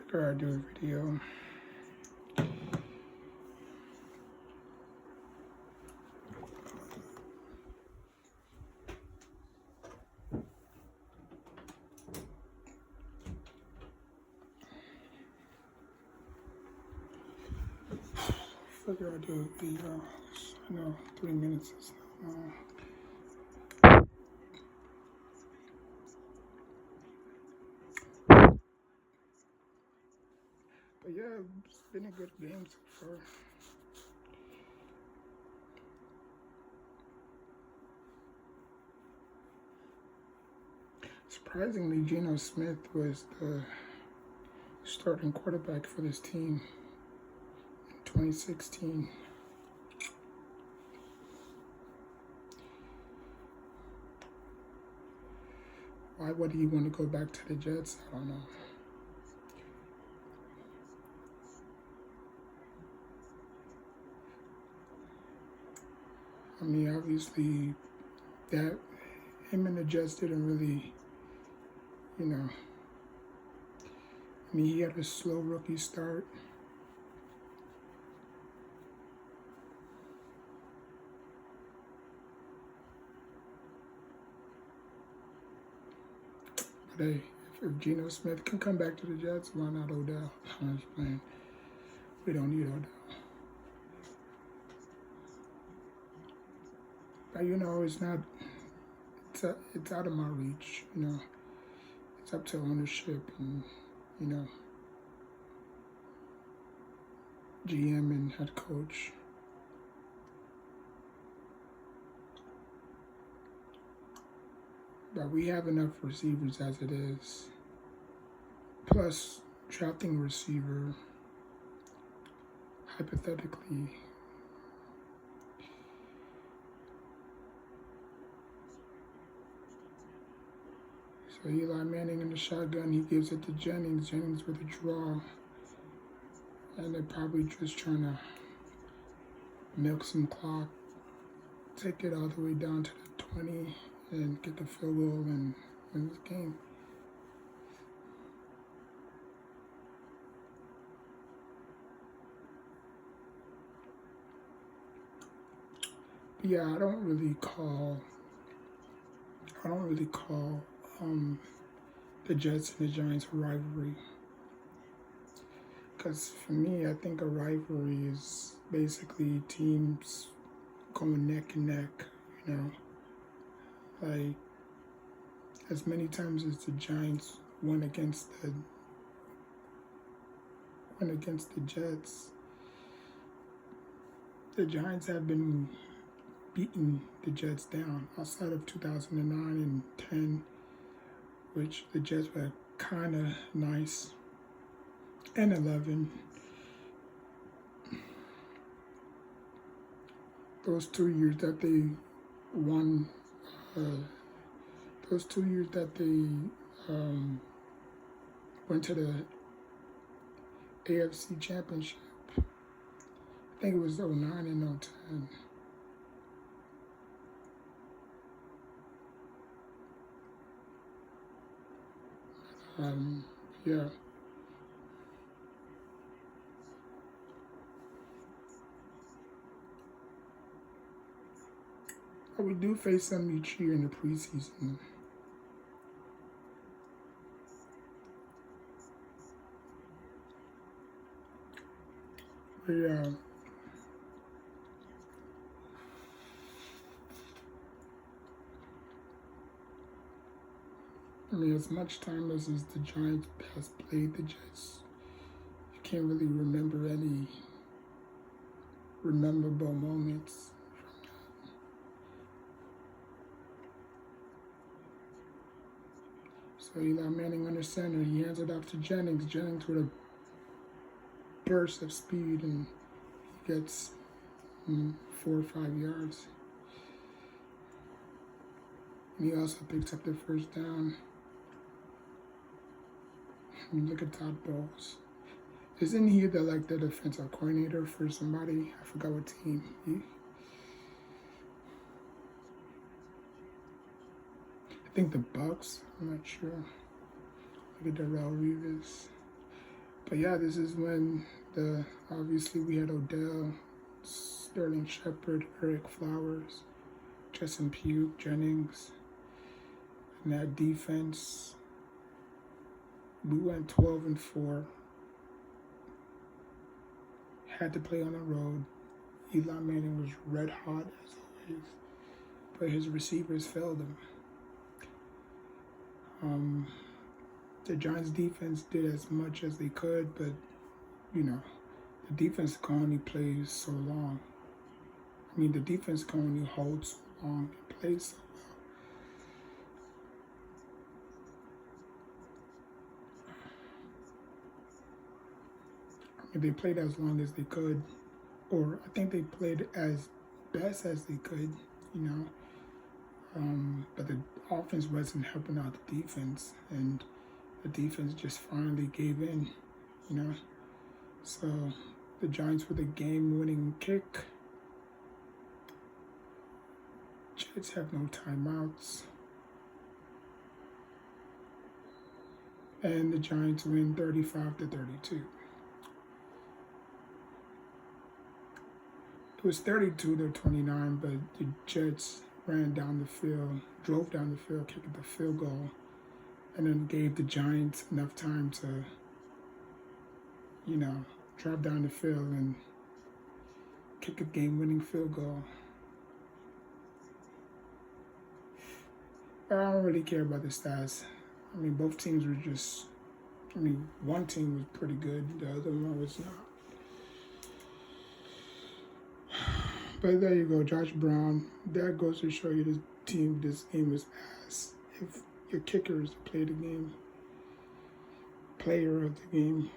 Figure I'd do a video. Figure I'd do a video. I know 3 minutes is not long. But yeah, it's been a good game so far. Surprisingly, Geno Smith was the starting quarterback for this team in 2016. Why would he want to go back to the Jets? I don't know. I mean, obviously, that him and the Jets didn't really, you know. I mean, he had a slow rookie start. But hey, if Geno Smith can come back to the Jets, why not Odell? I'm just playing. We don't need Odell. But you know, it's not. It's out of my reach. You know, it's up to ownership and GM and head coach. But we have enough receivers as it is. Plus, drafting a receiver, hypothetically, so Eli Manning in the shotgun, he gives it to Jennings. Jennings with a draw. And they're probably just trying to milk some clock, take it all the way down to the 20 and get the field goal and win this game. But yeah, I don't really call the Jets and the Giants a rivalry. Because for me, I think a rivalry is basically teams going neck and neck, you know. Like, as many times as the Giants went against the Jets, the Giants have been beating the Jets down outside of 2009 and 10, which the Jets were kind of nice, and 11. Those 2 years that they won, those 2 years that they went to the AFC Championship, I think it was 09 and 010. Yeah. But we do face them each year in the preseason. But yeah. I mean, as much time as the Giants has played the Jets, you can't really remember any memorable moments from that. So Eli Manning under center, he hands it off to Jennings. Jennings with a burst of speed, and he gets 4 or 5 yards. And he also picks up the first down. Look at Todd Bowles. Isn't he the defensive coordinator for somebody? I forgot what team. I think the Bucks. I'm not sure. Look at Darrelle Revis. But yeah, this is when obviously we had Odell, Sterling Shepard, Eric Flowers, Justin Pugh, Jennings, and that defense. We went 12-4. Had to play on the road. Eli Manning was red hot as always, but his receivers failed him. The Giants defense did as much as they could, but the defense can only play so long. I mean, the defense can only hold so long and play so well. I mean, they played as long as they could, or I think they played as best as they could, but the offense wasn't helping out the defense, and the defense just finally gave in, So the Giants with a game-winning kick. Jets have no timeouts. And the Giants win 35-32. It was 32-29, but the Jets drove down the field, kicking the field goal, and then gave the Giants enough time to, drive down the field and kick a game-winning field goal. But I don't really care about the stats. I mean, both teams were one team was pretty good, the other one was not. But there you go, Josh Brown. That goes to show you this game is ass. If your kicker is player of the game.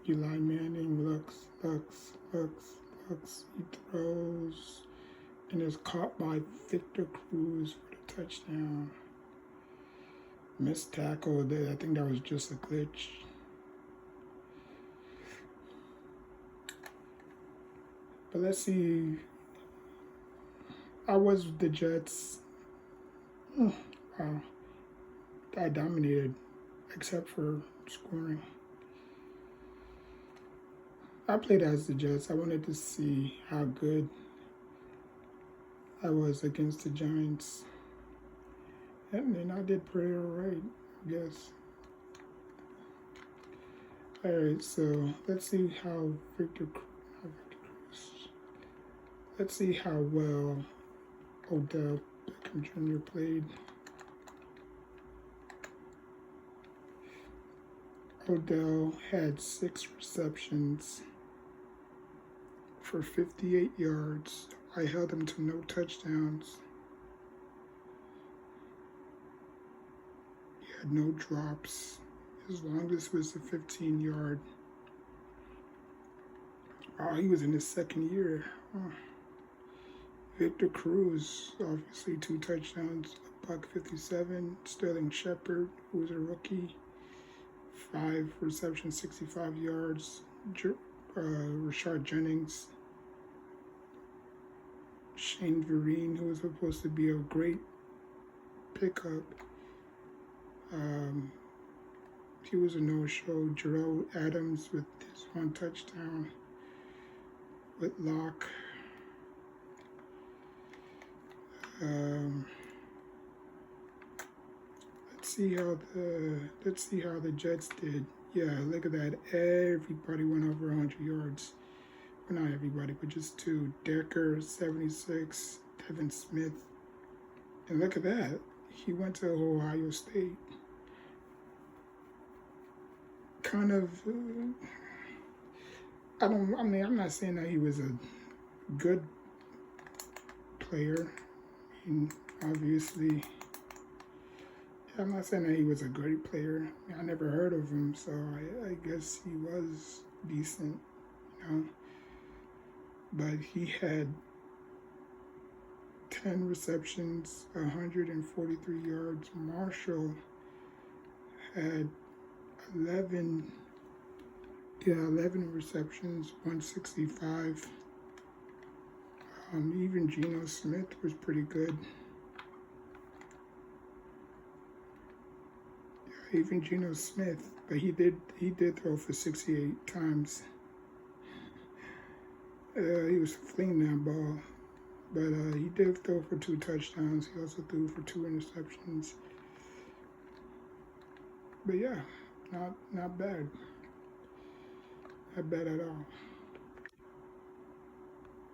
Eli Manning looks. He throws and is caught by Victor Cruz for the touchdown. Missed tackle. I think that was just a glitch. But let's see. I was the Jets. Wow. I dominated, except for scoring. I played as the Jets. I wanted to see how good I was against the Giants. And then I did pretty alright, I guess. Alright, so let's see how let's see how well Odell Beckham Jr. played. Odell had 6 receptions for 58 yards. I held him to no touchdowns. He had no drops. His longest was a 15-yard. Oh, he was in his second year. Oh. Victor Cruz, obviously 2 touchdowns, $157. Sterling Shepard, who was a rookie, 5 receptions, 65 yards. Rashard Jennings, Shane Vereen, who was supposed to be a great pickup. He was a no-show. Jarrell Adams with his 1 touchdown. Whitlock. Let's see how the Jets did. Yeah, look at that. Everybody went over 100 yards. Well, not everybody, but just 2. Decker, 76. Devin Smith. And look at that. He went to Ohio State. Kind of, I'm not saying that he was a good player. I mean, obviously, I'm not saying that he was a great player. I never heard of him, so I guess he was decent, But he had 10 receptions, 143 yards. Marshall had 11 receptions, 165. Even Geno Smith was pretty good. Yeah, even Geno Smith, but he did throw for 68 times. He was flinging that ball, but he did throw for 2 touchdowns. He also threw for 2 interceptions. But yeah, not bad. Not bad at all.